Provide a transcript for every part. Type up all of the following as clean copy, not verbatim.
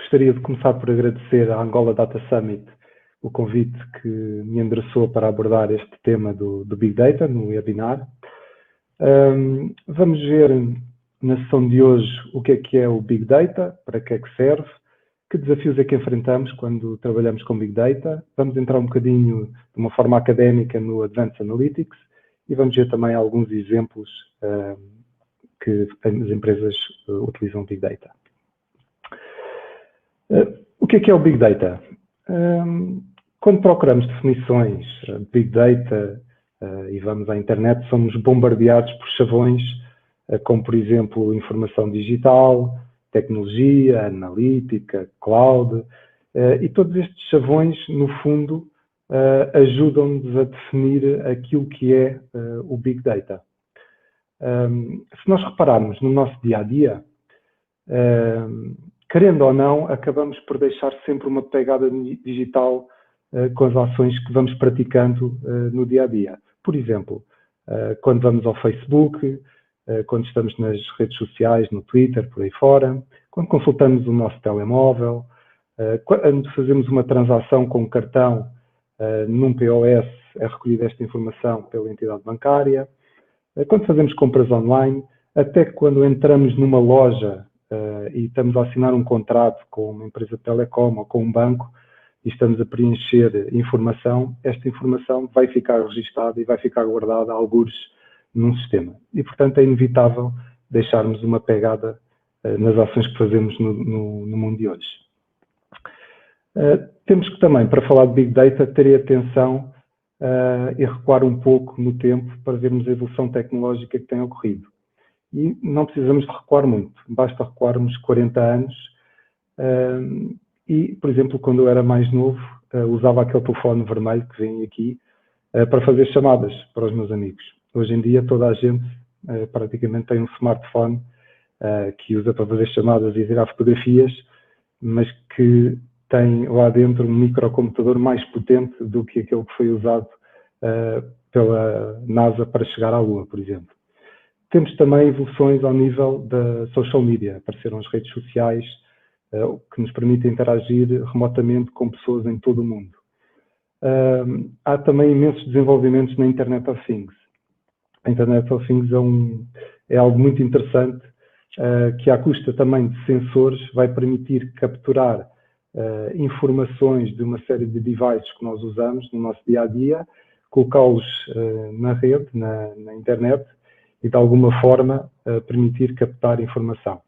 Gostaria de começar por agradecer à Angola Data Summit o convite que me endereçou para abordar este tema do Big Data no webinar. Vamos ver na sessão de hoje o que é o Big Data, para que é que serve, que desafios é que enfrentamos quando trabalhamos com Big Data. Vamos entrar um bocadinho de uma forma académica no Advanced Analytics e vamos ver também alguns exemplos que as empresas utilizam Big Data. O que é o Big Data? Quando procuramos definições de Big Data e vamos à internet, somos bombardeados por chavões como, por exemplo, informação digital, tecnologia, analítica, cloud, e todos estes chavões, no fundo, ajudam-nos a definir aquilo que é o Big Data. Se nós repararmos no nosso dia-a-dia, querendo ou não, acabamos por deixar sempre uma pegada digital com as ações que vamos praticando no dia-a-dia. Por exemplo, quando vamos ao Facebook, quando estamos nas redes sociais, no Twitter, por aí fora, quando consultamos o nosso telemóvel, quando fazemos uma transação com um cartão num POS, é recolhida esta informação pela entidade bancária, quando fazemos compras online, até quando entramos numa loja e estamos a assinar um contrato com uma empresa de telecom ou com um banco e estamos a preencher informação, esta informação vai ficar registada e vai ficar guardada a algures num sistema. E, portanto, é inevitável deixarmos uma pegada nas ações que fazemos no mundo de hoje. Temos que também, para falar de Big Data, ter atenção e recuar um pouco no tempo para vermos a evolução tecnológica que tem ocorrido. E não precisamos de recuar muito, basta recuarmos 40 anos e, por exemplo, quando eu era mais novo, usava aquele telefone vermelho que vem aqui para fazer chamadas para os meus amigos. Hoje em dia toda a gente praticamente tem um smartphone que usa para fazer chamadas e tirar fotografias, mas que tem lá dentro um microcomputador mais potente do que aquele que foi usado pela NASA para chegar à Lua, por exemplo. Temos também evoluções ao nível da social media. Apareceram as redes sociais que nos permitem interagir remotamente com pessoas em todo o mundo. Há também imensos desenvolvimentos na Internet of Things. A Internet of Things é algo muito interessante que, à custa também de sensores, vai permitir capturar informações de uma série de devices que nós usamos no nosso dia-a-dia, colocá-los na rede, na internet, e de alguma forma permitir captar informação.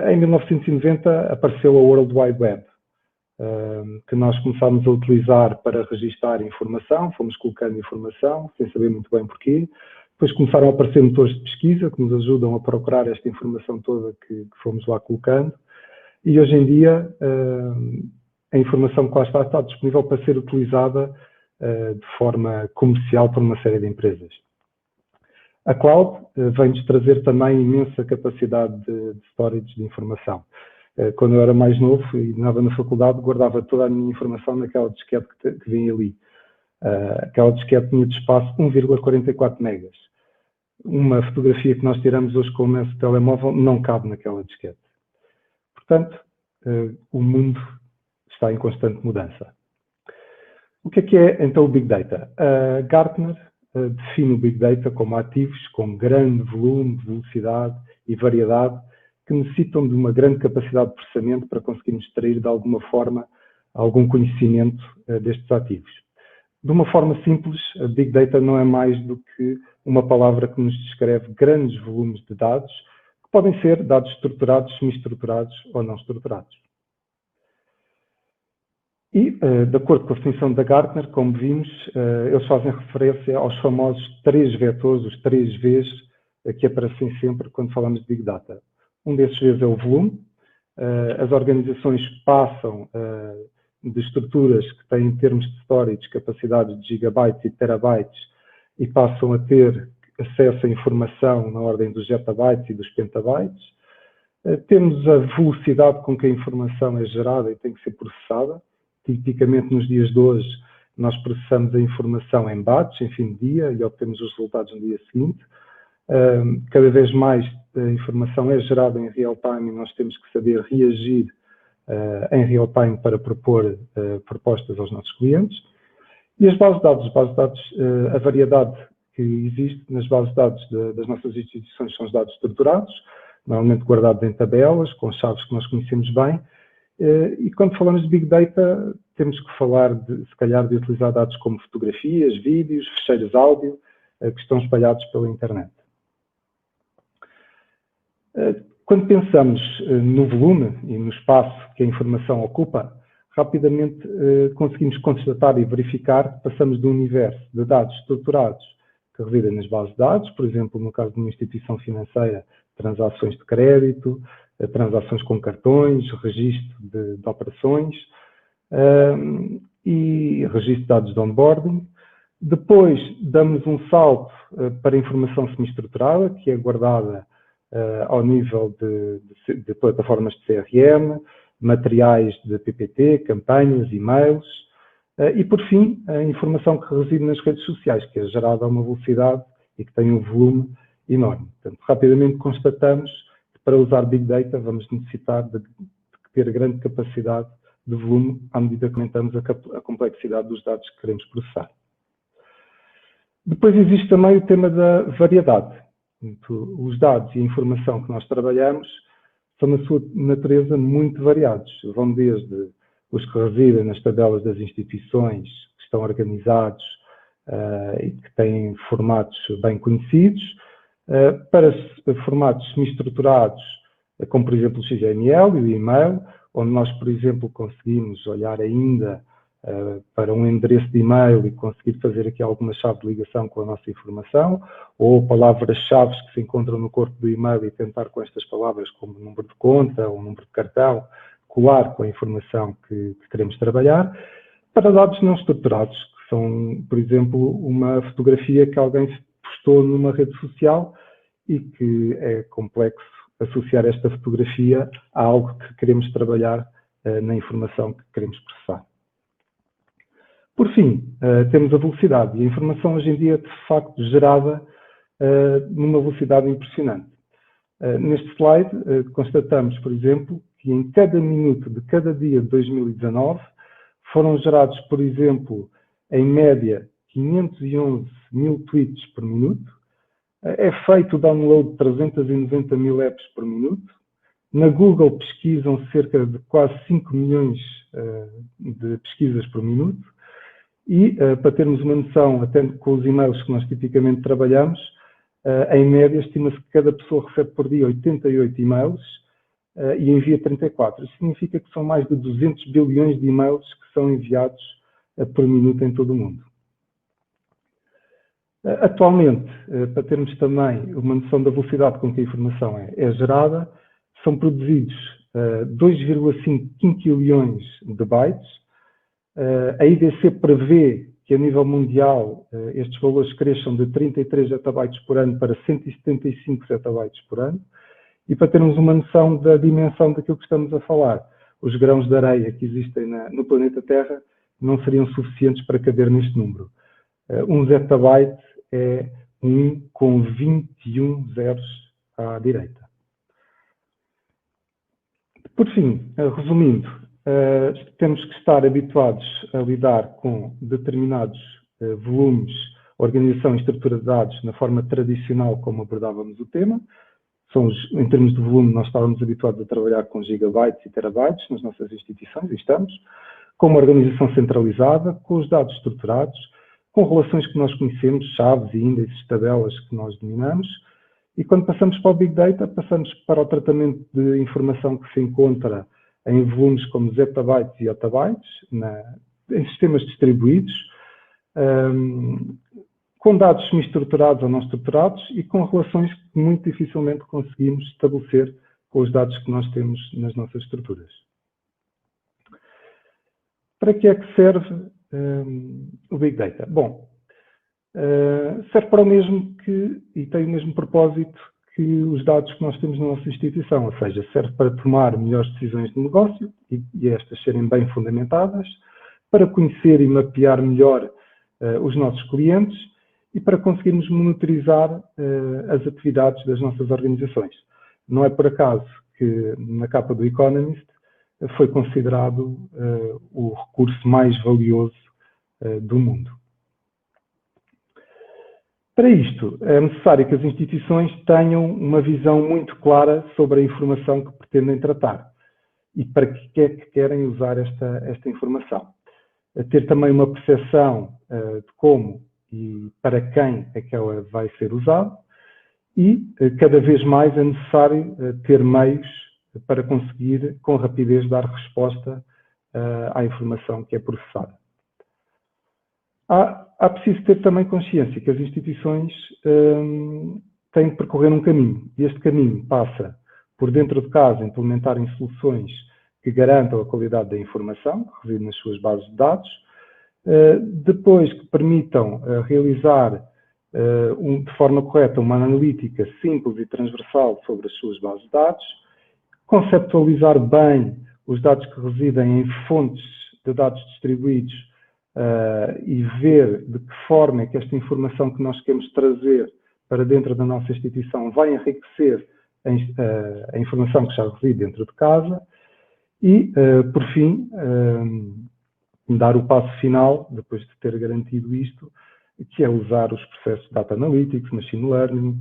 Em 1990 apareceu a World Wide Web, que nós começámos a utilizar para registar informação, fomos colocando informação, sem saber muito bem porquê. Depois começaram a aparecer motores de pesquisa que nos ajudam a procurar esta informação toda que fomos lá colocando. E hoje em dia a informação que lá está disponível para ser utilizada de forma comercial por uma série de empresas. A cloud vem-nos trazer também imensa capacidade de storage de informação. Quando eu era mais novo e andava na faculdade, guardava toda a minha informação naquela disquete que vem ali. Aquela disquete tinha de espaço 1,44 megas. Uma fotografia que nós tiramos hoje com o nosso telemóvel não cabe naquela disquete. Portanto, o mundo está em constante mudança. O que é então o Big Data? Gartner define o Big Data como ativos com grande volume, velocidade e variedade que necessitam de uma grande capacidade de processamento para conseguirmos extrair de alguma forma algum conhecimento destes ativos. De uma forma simples, a Big Data não é mais do que uma palavra que nos descreve grandes volumes de dados, que podem ser dados estruturados, semi-estruturados ou não estruturados. E, de acordo com a definição da Gartner, como vimos, eles fazem referência aos famosos 3 vetores, os 3 Vs, que aparecem sempre quando falamos de Big Data. Um desses Vs é o volume. As organizações passam de estruturas que têm, em termos de storage, capacidades de gigabytes e terabytes, e passam a ter acesso a informação na ordem dos zettabytes e dos petabytes. Temos a velocidade com que a informação é gerada e tem que ser processada. Tipicamente, nos dias de hoje, nós processamos a informação em batch, em fim de dia, e obtemos os resultados no dia seguinte. Cada vez mais a informação é gerada em real time e nós temos que saber reagir em real time para propor propostas aos nossos clientes. E as bases de dados, a variedade que existe nas bases de dados das nossas instituições são os dados estruturados, normalmente guardados em tabelas, com chaves que nós conhecemos bem. E quando falamos de Big Data, temos que falar, se calhar, de utilizar dados como fotografias, vídeos, ficheiros áudio, que estão espalhados pela internet. Quando pensamos no volume e no espaço que a informação ocupa, rapidamente conseguimos constatar e verificar que passamos de um universo de dados estruturados que residem nas bases de dados, por exemplo, no caso de uma instituição financeira, transações de crédito, transações com cartões, registro de operações e registro de dados de onboarding. Depois damos um salto para a informação semi-estruturada, que é guardada ao nível de plataformas de CRM, materiais de PPT, campanhas, e-mails, e por fim, a informação que reside nas redes sociais, que é gerada a uma velocidade e que tem um volume enorme. Portanto, rapidamente constatamos que para usar Big Data vamos necessitar de ter grande capacidade de volume à medida que aumentamos a complexidade dos dados que queremos processar. Depois existe também o tema da variedade. Os dados e a informação que nós trabalhamos são, na sua natureza, muito variados. Vão desde os que residem nas tabelas das instituições, que estão organizados e que têm formatos bem conhecidos, para formatos semi-estruturados, como, por exemplo, o XML e o e-mail, onde nós, por exemplo, conseguimos olhar ainda para um endereço de e-mail e conseguir fazer aqui alguma chave de ligação com a nossa informação, ou palavras-chave que se encontram no corpo do e-mail e tentar com estas palavras, como número de conta ou número de cartão, colar com a informação que queremos trabalhar, para dados não estruturados, que são, por exemplo, uma fotografia que alguém postou numa rede social e que é complexo associar esta fotografia a algo que queremos trabalhar na informação que queremos processar. Por fim, temos a velocidade, e a informação hoje em dia é de facto gerada numa velocidade impressionante. Neste slide, constatamos, por exemplo, que em cada minuto de cada dia de 2019 foram gerados, por exemplo, em média, 511 mil tweets por minuto, é feito o download de 390 mil apps por minuto, na Google pesquisam cerca de quase 5 milhões de pesquisas por minuto, e, para termos uma noção, até com os e-mails que nós tipicamente trabalhamos, em média, estima-se que cada pessoa recebe por dia 88 e-mails e envia 34. Isso significa que são mais de 200 bilhões de e-mails que são enviados por minuto em todo o mundo. Atualmente, para termos também uma noção da velocidade com que a informação é gerada, são produzidos 2,5 quinquilhões de bytes. A IDC prevê que a nível mundial estes valores cresçam de 33 zettabytes por ano para 175 zettabytes por ano. E para termos uma noção da dimensão daquilo que estamos a falar, os grãos de areia que existem no planeta Terra não seriam suficientes para caber neste número. 1 zettabyte é 1 com 21 zeros à direita. Por fim, resumindo, temos que estar habituados a lidar com determinados volumes, organização e estrutura de dados na forma tradicional como abordávamos o tema. Em termos de volume, nós estávamos habituados a trabalhar com gigabytes e terabytes nas nossas instituições, e estamos, com uma organização centralizada, com os dados estruturados, com relações que nós conhecemos, chaves e índices, tabelas que nós dominamos, e quando passamos para o Big Data, passamos para o tratamento de informação que se encontra em volumes como zettabytes e ottabytes, em sistemas distribuídos, com dados semi-estruturados ou não estruturados e com relações que muito dificilmente conseguimos estabelecer com os dados que nós temos nas nossas estruturas. Para que é que serve o Big Data? Bom, serve para o mesmo e tem o mesmo propósito que os dados que nós temos na nossa instituição, ou seja, serve para tomar melhores decisões de negócio e estas serem bem fundamentadas, para conhecer e mapear melhor os nossos clientes e para conseguirmos monitorizar as atividades das nossas organizações. Não é por acaso que na capa do Economist foi considerado o recurso mais valioso do mundo. Para isto, é necessário que as instituições tenham uma visão muito clara sobre a informação que pretendem tratar e para que é que querem usar esta informação. Ter também uma percepção de como e para quem é que ela vai ser usada e, cada vez mais, é necessário ter meios para conseguir, com rapidez, dar resposta à informação que é processada. Há preciso ter também consciência que as instituições têm que percorrer um caminho, e este caminho passa por, dentro de casa, implementarem soluções que garantam a qualidade da informação que reside nas suas bases de dados, depois que permitam realizar de forma correta uma analítica simples e transversal sobre as suas bases de dados, conceptualizar bem os dados que residem em fontes de dados distribuídos e ver de que forma é que esta informação que nós queremos trazer para dentro da nossa instituição vai enriquecer a informação que já reside dentro de casa e, por fim, dar o passo final, depois de ter garantido isto, que é usar os processos de Data Analytics, Machine Learning,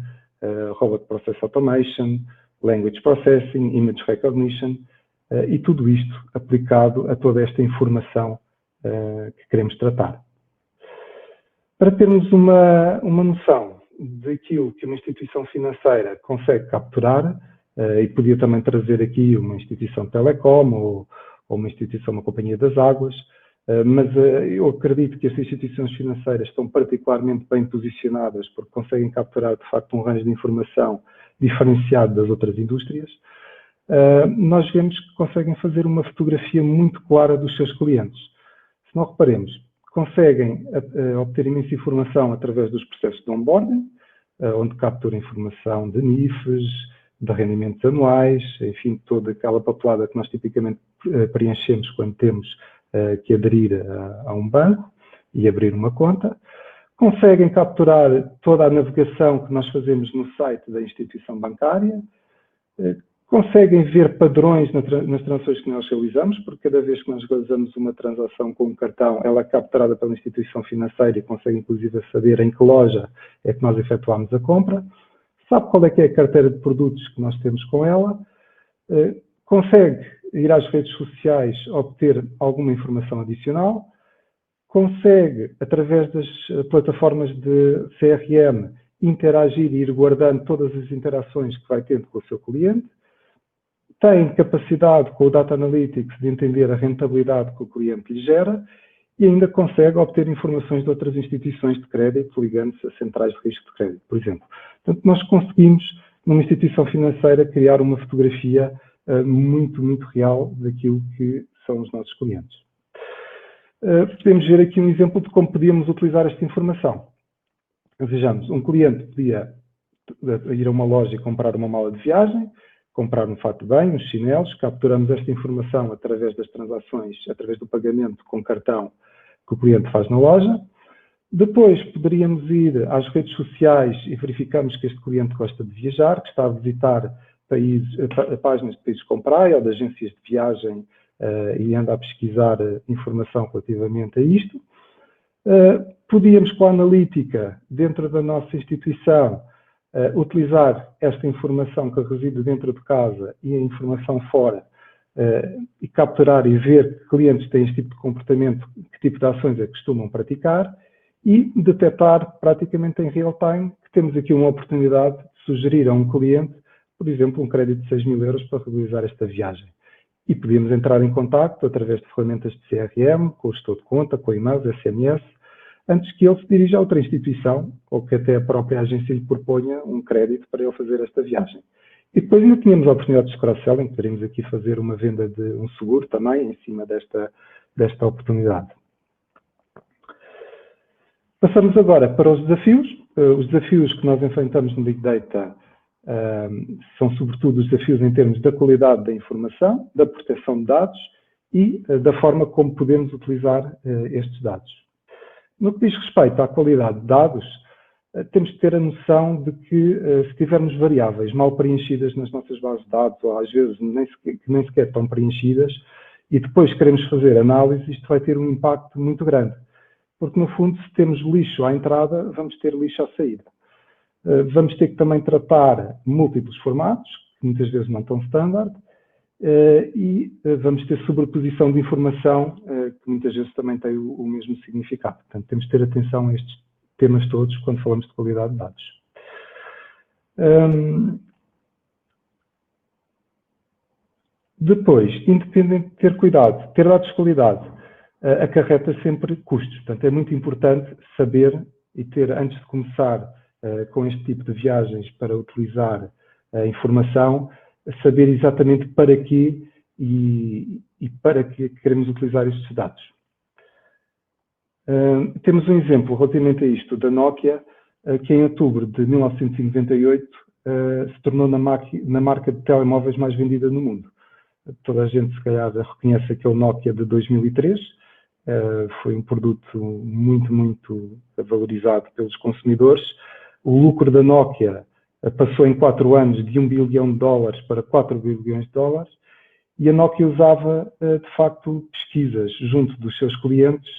Robot Process Automation, Language Processing, Image Recognition, e tudo isto aplicado a toda esta informação que queremos tratar. Para termos uma noção daquilo que uma instituição financeira consegue capturar, e podia também trazer aqui uma instituição de telecom ou uma instituição, uma companhia das águas, mas eu acredito que as instituições financeiras estão particularmente bem posicionadas porque conseguem capturar, de facto, um range de informação diferenciado das outras indústrias. Nós vemos que conseguem fazer uma fotografia muito clara dos seus clientes. Se não reparemos, conseguem obter imensa informação através dos processos de onboarding, onde capturam informação de NIFs, de rendimentos anuais, enfim, toda aquela papelada que nós tipicamente preenchemos quando temos que aderir a um banco e abrir uma conta. Conseguem capturar toda a navegação que nós fazemos no site da instituição bancária, conseguem ver padrões nas transações que nós realizamos, porque cada vez que nós realizamos uma transação com um cartão, ela é capturada pela instituição financeira e consegue inclusive saber em que loja é que nós efetuamos a compra, sabe qual é que é a carteira de produtos que nós temos com ela, consegue ir às redes sociais obter alguma informação adicional, consegue, através das plataformas de CRM, interagir e ir guardando todas as interações que vai tendo com o seu cliente, tem capacidade com o Data Analytics de entender a rentabilidade que o cliente lhe gera e ainda consegue obter informações de outras instituições de crédito, ligando-se a centrais de risco de crédito, por exemplo. Portanto, nós conseguimos, numa instituição financeira, criar uma fotografia muito, muito real daquilo que são os nossos clientes. Podemos ver aqui um exemplo de como podíamos utilizar esta informação. Vejamos, um cliente podia ir a uma loja e comprar uma mala de viagem, comprar um fato de banho, uns chinelos, capturamos esta informação através das transações, através do pagamento com cartão que o cliente faz na loja. Depois poderíamos ir às redes sociais e verificamos que este cliente gosta de viajar, que está a visitar páginas de países com praia ou de agências de viagem e anda a pesquisar informação relativamente a isto. Podíamos, com a analítica dentro da nossa instituição, utilizar esta informação que reside dentro de casa e a informação fora e capturar e ver que clientes têm este tipo de comportamento, que tipo de ações é que costumam praticar e detectar praticamente em real time que temos aqui uma oportunidade de sugerir a um cliente, por exemplo, um crédito de 6.000 euros para realizar esta viagem. E podíamos entrar em contacto através de ferramentas de CRM, com o gestor de conta, com e-mails, SMS, antes que ele se dirija a outra instituição ou que até a própria agência lhe proponha um crédito para ele fazer esta viagem. E depois ainda tínhamos a oportunidade de cross-selling, poderíamos aqui fazer uma venda de um seguro também em cima desta oportunidade. Passamos agora para os desafios. Os desafios que nós enfrentamos no Big Data são sobretudo os desafios em termos da qualidade da informação, da proteção de dados e da forma como podemos utilizar estes dados. No que diz respeito à qualidade de dados, temos que ter a noção de que se tivermos variáveis mal preenchidas nas nossas bases de dados, ou às vezes nem sequer estão preenchidas, e depois queremos fazer análise, isto vai ter um impacto muito grande. Porque, no fundo, se temos lixo à entrada, vamos ter lixo à saída. Vamos ter que também tratar múltiplos formatos, que muitas vezes não estão standard, e vamos ter sobreposição de informação, que muitas vezes também tem o mesmo significado. Portanto, temos de ter atenção a estes temas todos quando falamos de qualidade de dados. Depois, independente de ter cuidado, ter dados de qualidade acarreta sempre custos. Portanto, é muito importante saber e ter, antes de começar com este tipo de viagens para utilizar a informação, saber exatamente para quê e para que queremos utilizar estes dados. Temos um exemplo relativamente a isto da Nokia, que em outubro de 1998 se tornou na marca de telemóveis mais vendida no mundo. Toda a gente, se calhar, reconhece aquele Nokia de 2003. Foi um produto muito valorizado pelos consumidores. O lucro da Nokia passou em 4 anos de $1 bilhão para 4 bilhões de dólares. E a Nokia usava, de facto, pesquisas junto dos seus clientes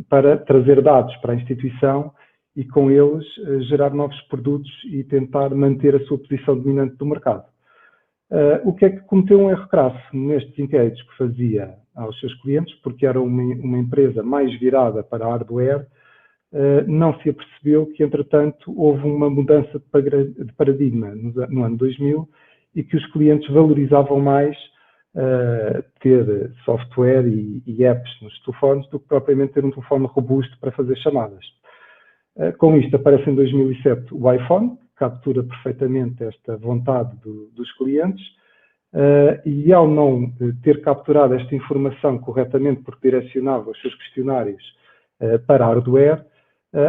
para trazer dados para a instituição e, com eles, gerar novos produtos e tentar manter a sua posição dominante do mercado. O que é que cometeu um erro crasso nestes inquéritos que fazia aos seus clientes, porque era uma empresa mais virada para hardware, não se apercebeu que, entretanto, houve uma mudança de paradigma no ano 2000 e que os clientes valorizavam mais ter software e apps nos telefones do que propriamente ter um telefone robusto para fazer chamadas. Com isto aparece em 2007 o iPhone, que captura perfeitamente esta vontade dos clientes, e ao não ter capturado esta informação corretamente, porque direcionava os seus questionários para hardware,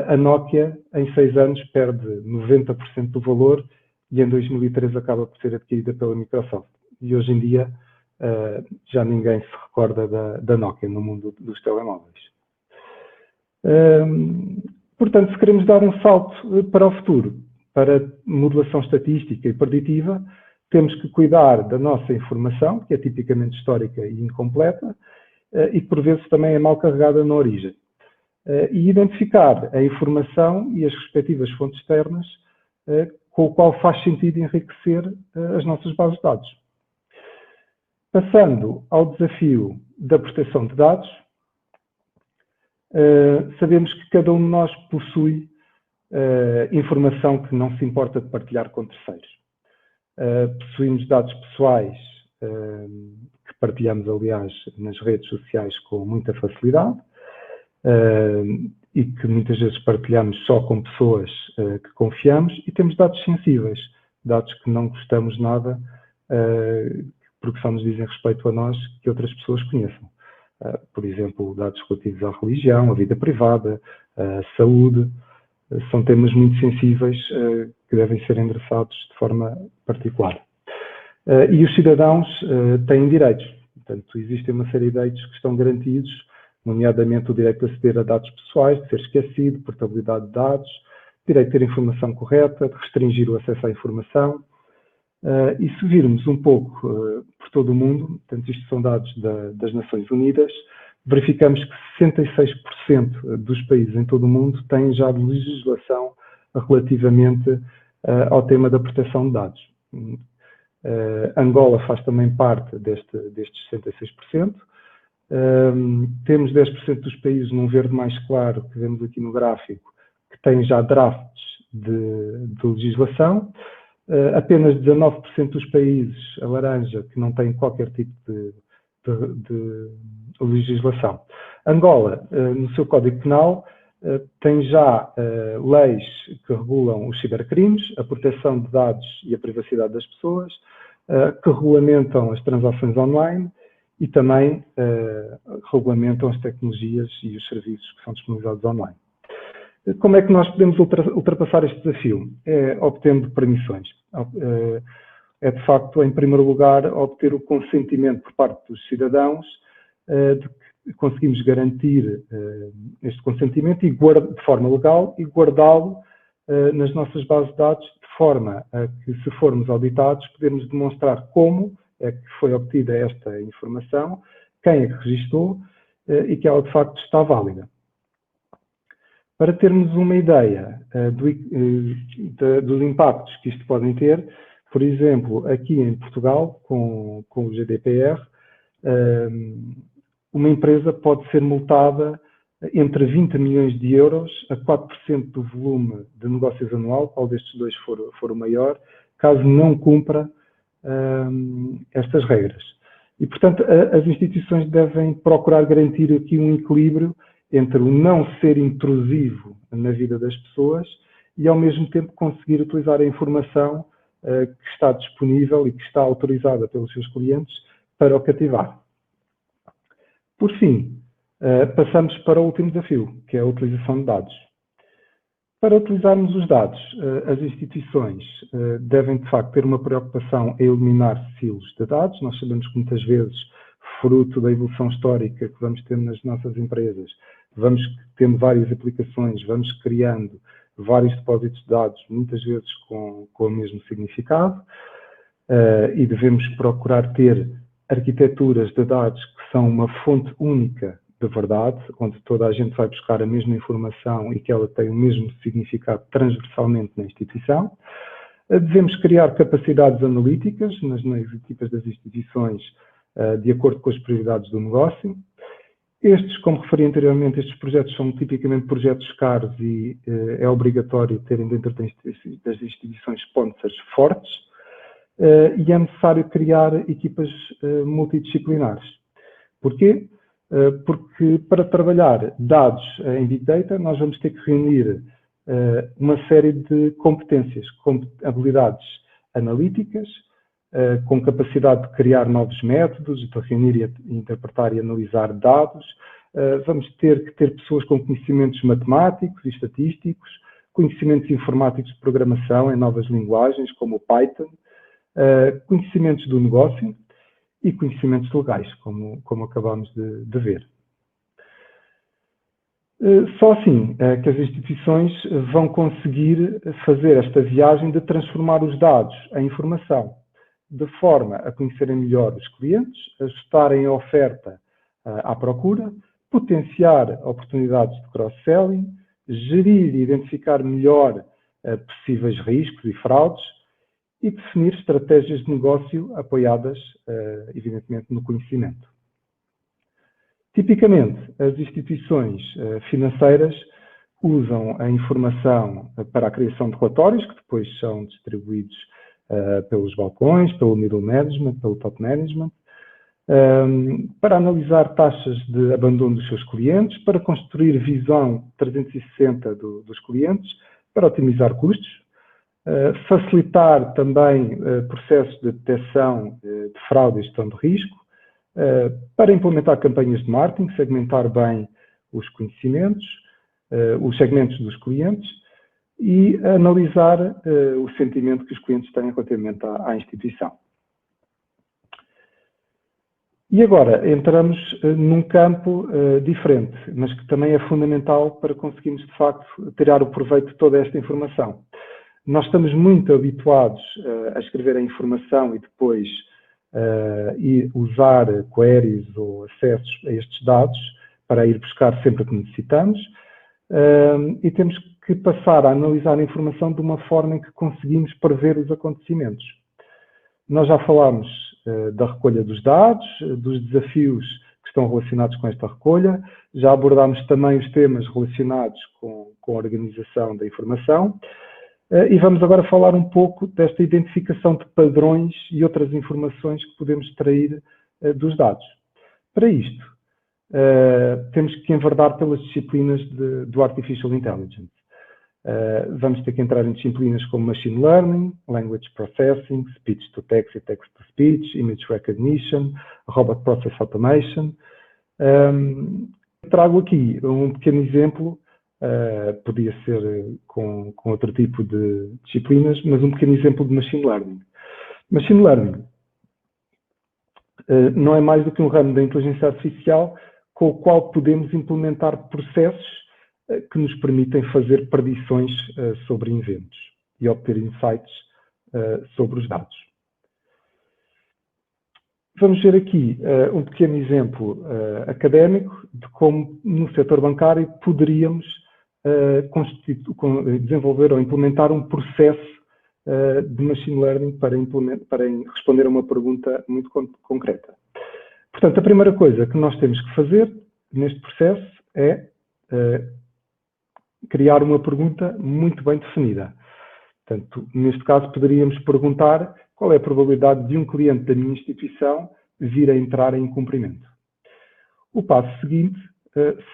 a Nokia, em 6 anos, perde 90% do valor e em 2013 acaba por ser adquirida pela Microsoft. E hoje em dia já ninguém se recorda da Nokia no mundo dos telemóveis. Portanto, se queremos dar um salto para o futuro, para modelação estatística e preditiva, temos que cuidar da nossa informação, que é tipicamente histórica e incompleta, e que por vezes também é mal carregada na origem. E identificar a informação e as respectivas fontes externas com o qual faz sentido enriquecer as nossas bases de dados. Passando ao desafio da proteção de dados, sabemos que cada um de nós possui informação que não se importa de partilhar com terceiros. Possuímos dados pessoais que partilhamos, aliás, nas redes sociais com muita facilidade e que muitas vezes partilhamos só com pessoas que confiamos, e temos dados sensíveis, dados que não gostamos nada porque só nos dizem respeito a nós que outras pessoas conheçam. Por exemplo, dados relativos à religião, à vida privada, à saúde, são temas muito sensíveis que devem ser endereçados de forma particular. E os cidadãos têm direitos. Portanto, existem uma série de direitos que estão garantidos, nomeadamente o direito de aceder a dados pessoais, de ser esquecido, portabilidade de dados, direito de ter informação correta, de restringir o acesso à informação. E se virmos um pouco por todo o mundo, portanto, isto são dados das Nações Unidas, verificamos que 66% dos países em todo o mundo têm já legislação relativamente ao tema da proteção de dados. Angola faz também parte destes 66%. Temos 10% dos países num verde mais claro, que vemos aqui no gráfico, que têm já drafts de legislação. Apenas 19% dos países, a laranja, que não têm qualquer tipo de legislação. Angola, no seu Código Penal, tem já leis que regulam os cibercrimes, a proteção de dados e a privacidade das pessoas, que regulamentam as transações online e também regulamentam as tecnologias e os serviços que são disponibilizados online. Como é que nós podemos ultrapassar este desafio? É obtendo permissões. É, de facto, em primeiro lugar, obter o consentimento por parte dos cidadãos conseguimos garantir este consentimento de forma legal e guardá-lo nas nossas bases de dados, de forma a que, se formos auditados, podemos demonstrar como é que foi obtida esta informação, quem é que registou e que ela de facto está válida. Para termos uma ideia dos impactos que isto podem ter, por exemplo, aqui em Portugal, com o GDPR, uma empresa pode ser multada entre 20 milhões de euros a 4% do volume de negócios anual, qual destes dois for o maior, caso não cumpra estas regras. E, portanto, as instituições devem procurar garantir aqui um equilíbrio entre o não ser intrusivo na vida das pessoas e, ao mesmo tempo, conseguir utilizar a informação que está disponível e que está autorizada pelos seus clientes para o cativar. Por fim, passamos para o último desafio, que é a utilização de dados. Para utilizarmos os dados, as instituições devem, de facto, ter uma preocupação em eliminar silos de dados. Nós sabemos que, muitas vezes, fruto da evolução histórica que vamos tendo nas nossas empresas, vamos tendo várias aplicações, vamos criando vários depósitos de dados, muitas vezes com o mesmo significado, e devemos procurar ter arquiteturas de dados que são uma fonte única de verdade, onde toda a gente vai buscar a mesma informação e que ela tem o mesmo significado transversalmente na instituição. Devemos criar capacidades analíticas nas equipas das instituições de acordo com as prioridades do negócio. Estes, como referi anteriormente, estes projetos são tipicamente projetos caros e é obrigatório terem dentro das instituições sponsors fortes e é necessário criar equipas multidisciplinares. Porquê? Porque para trabalhar dados em Big Data nós vamos ter que reunir uma série de competências, habilidades analíticas, com capacidade de criar novos métodos, de reunir, interpretar e analisar dados. Vamos ter que ter pessoas com conhecimentos matemáticos e estatísticos, conhecimentos informáticos de programação em novas linguagens, como o Python, conhecimentos do negócio e conhecimentos legais, como acabamos de ver. Só assim que as instituições vão conseguir fazer esta viagem de transformar os dados em informação, de forma a conhecerem melhor os clientes, ajustarem a oferta à procura, potenciar oportunidades de cross-selling, gerir e identificar melhor possíveis riscos e fraudes e definir estratégias de negócio apoiadas, evidentemente, no conhecimento. Tipicamente, as instituições financeiras usam a informação para a criação de relatórios, que depois são distribuídos pelos balcões, pelo middle management, pelo top management, para analisar taxas de abandono dos seus clientes, para construir visão 360 dos clientes, para otimizar custos, facilitar também processos de detecção de fraude e gestão de risco, para implementar campanhas de marketing, segmentar bem os conhecimentos, os segmentos dos clientes e analisar o sentimento que os clientes têm relativamente à instituição. E agora entramos num campo diferente, mas que também é fundamental para conseguirmos, de facto, tirar o proveito de toda esta informação. Nós estamos muito habituados a escrever a informação e depois e usar queries ou acessos a estes dados para ir buscar sempre que necessitamos e temos que passar a analisar a informação de uma forma em que conseguimos prever os acontecimentos. Nós já falámos da recolha dos dados, dos desafios que estão relacionados com esta recolha, já abordámos também os temas relacionados com a organização da informação. E vamos agora falar um pouco desta identificação de padrões e outras informações que podemos extrair dos dados. Para isto, temos que enverdar pelas disciplinas do Artificial Intelligence. Vamos ter que entrar em disciplinas como Machine Learning, Language Processing, Speech to Text e Text to Speech, Image Recognition, Robot Process Automation. Trago aqui um pequeno exemplo. Podia ser com outro tipo de disciplinas, mas um pequeno exemplo de Machine Learning. Machine Learning não é mais do que um ramo da inteligência artificial com o qual podemos implementar processos que nos permitem fazer predições sobre eventos e obter insights sobre os dados. Vamos ver aqui um pequeno exemplo académico de como no setor bancário poderíamos desenvolver ou implementar um processo de machine learning para responder a uma pergunta muito concreta. Portanto, a primeira coisa que nós temos que fazer neste processo é criar uma pergunta muito bem definida. Portanto, neste caso, poderíamos perguntar qual é a probabilidade de um cliente da minha instituição vir a entrar em incumprimento. O passo seguinte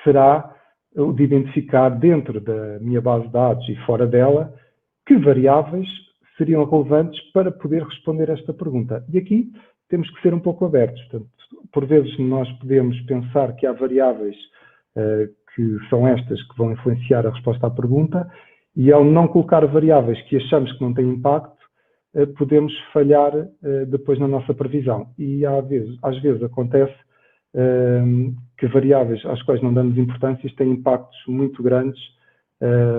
será o de identificar dentro da minha base de dados e fora dela que variáveis seriam relevantes para poder responder a esta pergunta. E aqui temos que ser um pouco abertos. Portanto, por vezes nós podemos pensar que há variáveis que são estas que vão influenciar a resposta à pergunta e ao não colocar variáveis que achamos que não têm impacto, podemos falhar depois na nossa previsão. E às vezes acontece que variáveis às quais não damos importância têm impactos muito grandes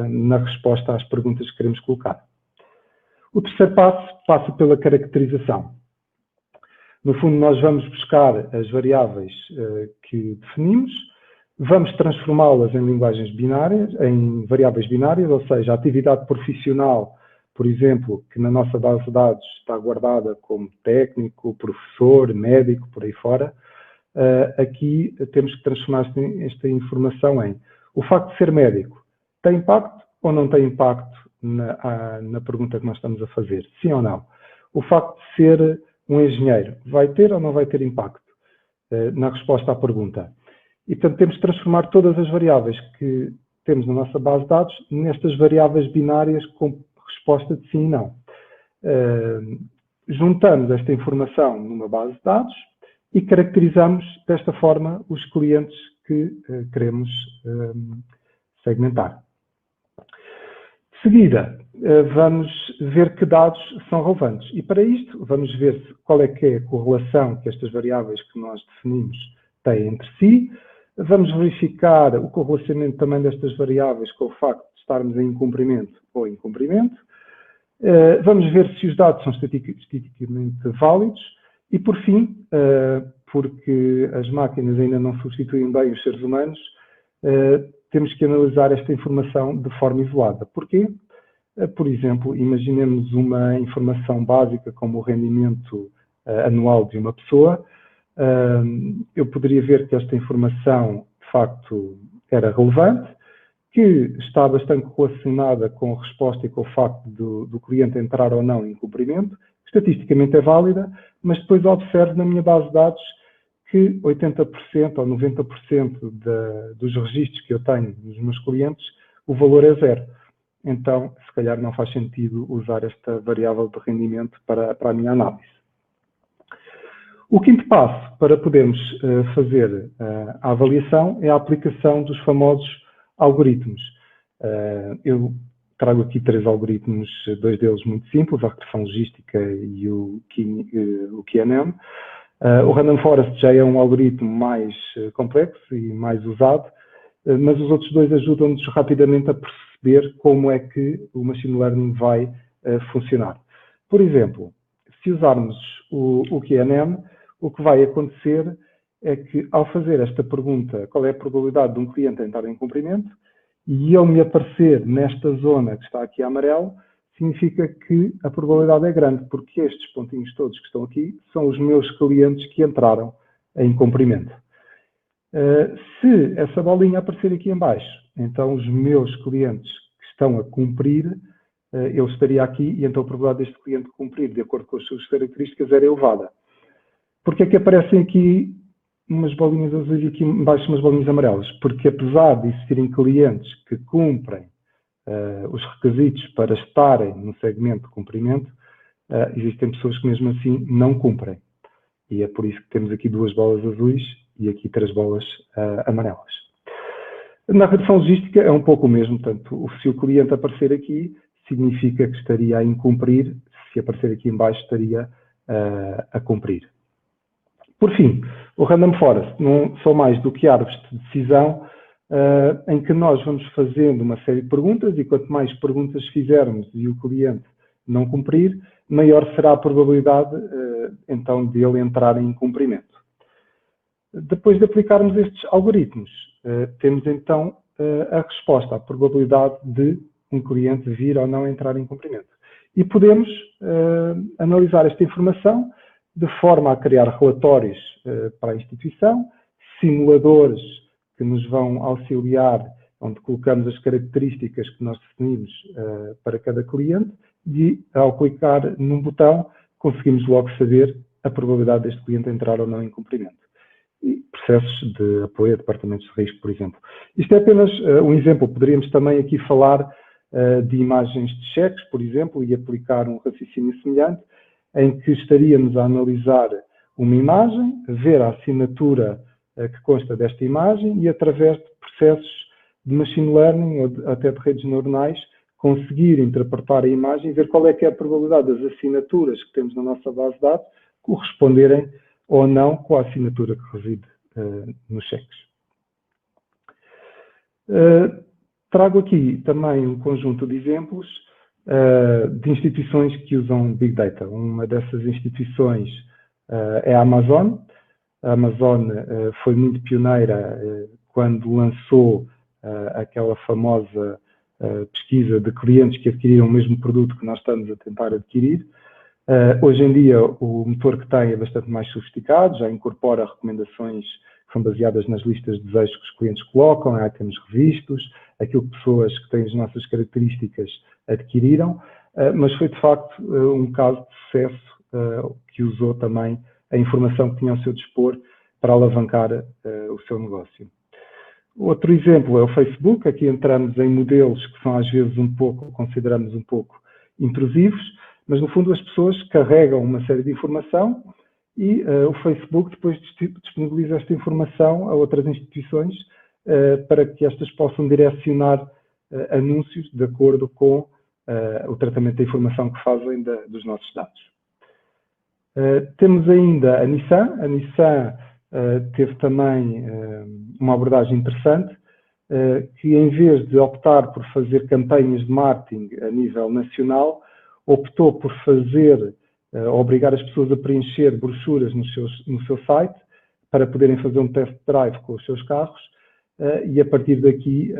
na resposta às perguntas que queremos colocar. O terceiro passo passa pela caracterização. No fundo, nós vamos buscar as variáveis que definimos, vamos transformá-las em linguagens binárias, em variáveis binárias, ou seja, a atividade profissional, por exemplo, que na nossa base de dados está guardada como técnico, professor, médico, por aí fora, aqui temos que transformar esta informação em o facto de ser médico tem impacto ou não tem impacto na pergunta que nós estamos a fazer? Sim ou não? O facto de ser um engenheiro vai ter ou não vai ter impacto na resposta à pergunta? E, portanto, temos de transformar todas as variáveis que temos na nossa base de dados nestas variáveis binárias com resposta de sim e não. Juntamos esta informação numa base de dados e caracterizamos desta forma os clientes que queremos segmentar. De seguida, vamos ver que dados são relevantes. E para isto, vamos ver qual é que é a correlação que estas variáveis que nós definimos têm entre si. Vamos verificar o correlacionamento também destas variáveis com o facto de estarmos em incumprimento ou incumprimento. Vamos ver se os dados são estatisticamente válidos. E, por fim, porque as máquinas ainda não substituem bem os seres humanos, temos que analisar esta informação de forma isolada. Porquê? Por exemplo, imaginemos uma informação básica como o rendimento anual de uma pessoa. Eu poderia ver que esta informação, de facto, era relevante, que está bastante relacionada com a resposta e com o facto do cliente entrar ou não em incumprimento. Estatisticamente é válida, mas depois observo na minha base de dados que 80% ou 90% dos registros que eu tenho nos meus clientes, o valor é zero. Então, se calhar não faz sentido usar esta variável de rendimento para a minha análise. O quinto passo para podermos fazer a avaliação é a aplicação dos famosos algoritmos. Eu trago aqui 3 algoritmos, 2 deles muito simples, a regressão logística e o QNM. O Random Forest já é um algoritmo mais complexo e mais usado, mas os outros 2 ajudam-nos rapidamente a perceber como é que o Machine Learning vai funcionar. Por exemplo, se usarmos o QNM, o que vai acontecer é que, ao fazer esta pergunta, qual é a probabilidade de um cliente entrar em incumprimento, e ele me aparecer nesta zona que está aqui a amarelo, significa que a probabilidade é grande, porque estes pontinhos todos que estão aqui são os meus clientes que entraram em incumprimento. Se essa bolinha aparecer aqui em baixo, então os meus clientes que estão a cumprir, eu estaria aqui e então a probabilidade deste cliente cumprir, de acordo com as suas características, era elevada. Porque é que aparecem aqui umas bolinhas azuis e aqui em baixo umas bolinhas amarelas? Porque apesar de existirem clientes que cumprem os requisitos para estarem no segmento de cumprimento, existem pessoas que mesmo assim não cumprem. E é por isso que temos aqui 2 bolas azuis e aqui 3 bolas amarelas. Na regressão logística é um pouco o mesmo, portanto, se o cliente aparecer aqui, significa que estaria a incumprir, se aparecer aqui em baixo estaria a cumprir. Por fim, o Random Forest não são mais do que árvores de decisão em que nós vamos fazendo uma série de perguntas e quanto mais perguntas fizermos e o cliente não cumprir, maior será a probabilidade então de ele entrar em cumprimento. Depois de aplicarmos estes algoritmos, temos então a resposta, a probabilidade de um cliente vir ou não entrar em cumprimento. E podemos analisar esta informação de forma a criar relatórios para a instituição, simuladores que nos vão auxiliar, onde colocamos as características que nós definimos para cada cliente e, ao clicar num botão, conseguimos logo saber a probabilidade deste cliente entrar ou não em cumprimento. E processos de apoio a departamentos de risco, por exemplo. Isto é apenas um exemplo. Poderíamos também aqui falar de imagens de cheques, por exemplo, e aplicar um raciocínio semelhante, em que estaríamos a analisar uma imagem, ver a assinatura que consta desta imagem e, através de processos de machine learning ou até de redes neuronais, conseguir interpretar a imagem e ver qual é que é a probabilidade das assinaturas que temos na nossa base de dados corresponderem ou não com a assinatura que reside nos cheques. Trago aqui também um conjunto de exemplos de instituições que usam Big Data. Uma dessas instituições é a Amazon. A Amazon foi muito pioneira quando lançou aquela famosa pesquisa de clientes que adquiriram o mesmo produto que nós estamos a tentar adquirir. Hoje em dia, o motor que tem é bastante mais sofisticado, já incorpora recomendações que são baseadas nas listas de desejos que os clientes colocam, em itens revistos, aquilo que pessoas que têm as nossas características adquiriram, mas foi de facto um caso de sucesso que usou também a informação que tinha ao seu dispor para alavancar o seu negócio. Outro exemplo é o Facebook. Aqui entramos em modelos que são às vezes consideramos um pouco intrusivos, mas no fundo as pessoas carregam uma série de informação e o Facebook depois disponibiliza esta informação a outras instituições para que estas possam direcionar anúncios de acordo com o tratamento da informação que fazem dos nossos dados. Temos ainda a Nissan. A Nissan teve também uma abordagem interessante, que em vez de optar por fazer campanhas de marketing a nível nacional, optou por obrigar as pessoas a preencher brochuras no seu site para poderem fazer um test drive com os seus carros e a partir daqui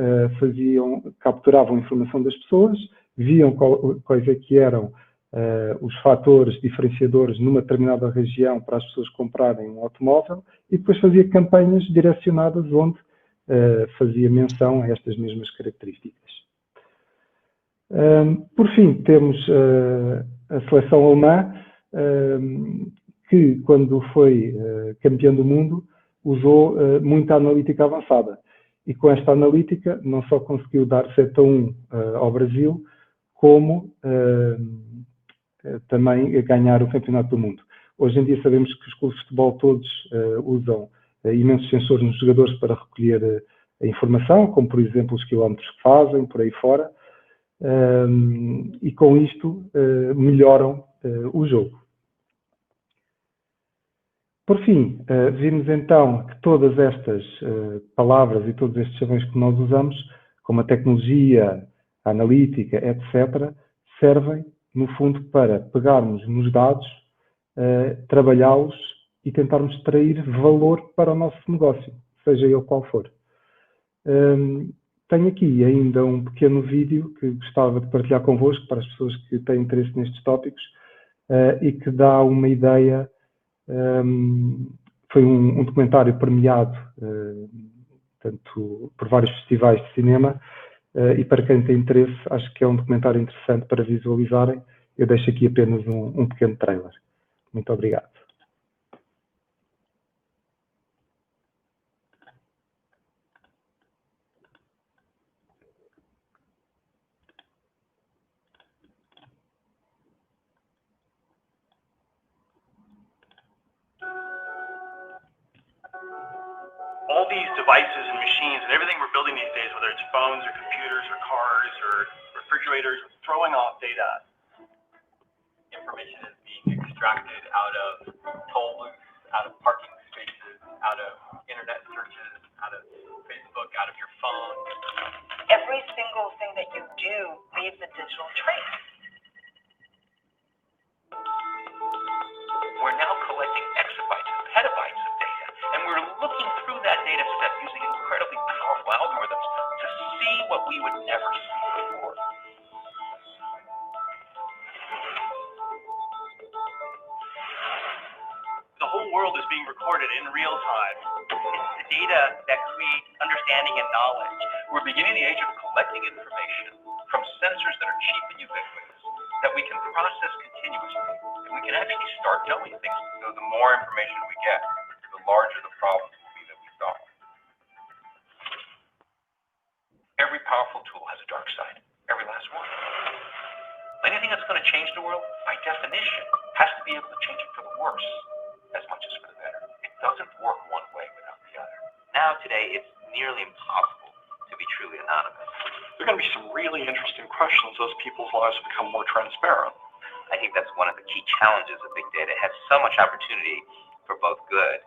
capturavam a informação das pessoas, viam quais é que eram os fatores diferenciadores numa determinada região para as pessoas comprarem um automóvel e depois fazia campanhas direcionadas onde fazia menção a estas mesmas características. Por fim, temos a seleção alemã, que quando foi campeã do mundo, usou muita analítica avançada. E com esta analítica não só conseguiu dar 7-1 ao Brasil, como também ganhar o campeonato do mundo. Hoje em dia sabemos que os clubes de futebol todos usam imensos sensores nos jogadores para recolher a informação, como por exemplo os quilómetros que fazem, por aí fora, e com isto melhoram o jogo. Por fim, vimos então que todas estas palavras e todos estes chavões que nós usamos, como a tecnologia, a analítica, etc., servem, no fundo, para pegarmos nos dados, trabalhá-los e tentarmos extrair valor para o nosso negócio, seja ele qual for. Tenho aqui ainda um pequeno vídeo que gostava de partilhar convosco para as pessoas que têm interesse nestes tópicos e que dá uma ideia. Foi um documentário premiado tanto por vários festivais de cinema e para quem tem interesse acho que é um documentário interessante para visualizarem. Eu deixo aqui apenas um pequeno trailer. Muito obrigado. All these devices and machines and everything we're building these days, whether it's phones or computers or cars or refrigerators, are throwing off data. Information is being extracted out of toll booths, out of parking out of internet searches, out of Facebook, out of your phone. Every single thing that you do leaves a digital trace. We're now collecting exabytes and petabytes of data, and we're looking through that data set using incredibly powerful algorithms to see what we would never see before. The whole world is being recorded in real time. It's the data that creates understanding and knowledge. We're beginning the age of collecting information from sensors that are cheap and ubiquitous, that we can process continuously, and we can actually start knowing things. So the more information we get, the larger the problems will be that we solve. Every powerful tool has a dark side, every last one. Anything that's going to change the world, by definition, has to be able to change it for the worse as much as for the better. It doesn't work one way without the other. Now, today, it's nearly impossible to be truly anonymous. There are going to be some really interesting questions as people's lives become more transparent. I think that's one of the key challenges of big data. It has so much opportunity for both good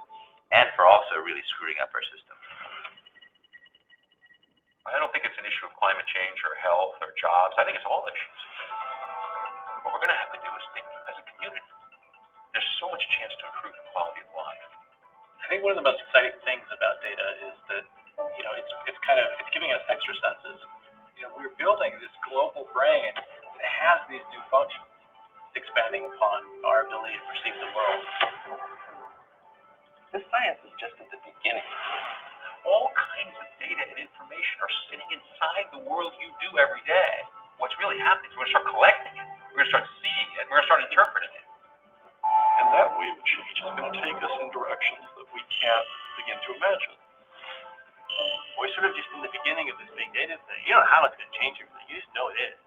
and for also really screwing up our system. I don't think it's an issue of climate change or health or jobs. I think it's all issues. What we're going to have to do is think as a community. There's so much chance to improve the quality of life. I think one of the most exciting things about data is that, it's giving us extra senses. We're building this global brain that has these new functions, expanding upon our ability to perceive the world. This science is just at the beginning. All kinds of data and information are sitting inside the world you do every day. What's really happening is we're going to start collecting it. We're going to start seeing it. We're going to start interpreting it. And that wave of change is going to take us in directions that we can't begin to imagine. We're sort of just in the beginning of this big data thing. You don't know how it's going to change everything. You just know it is.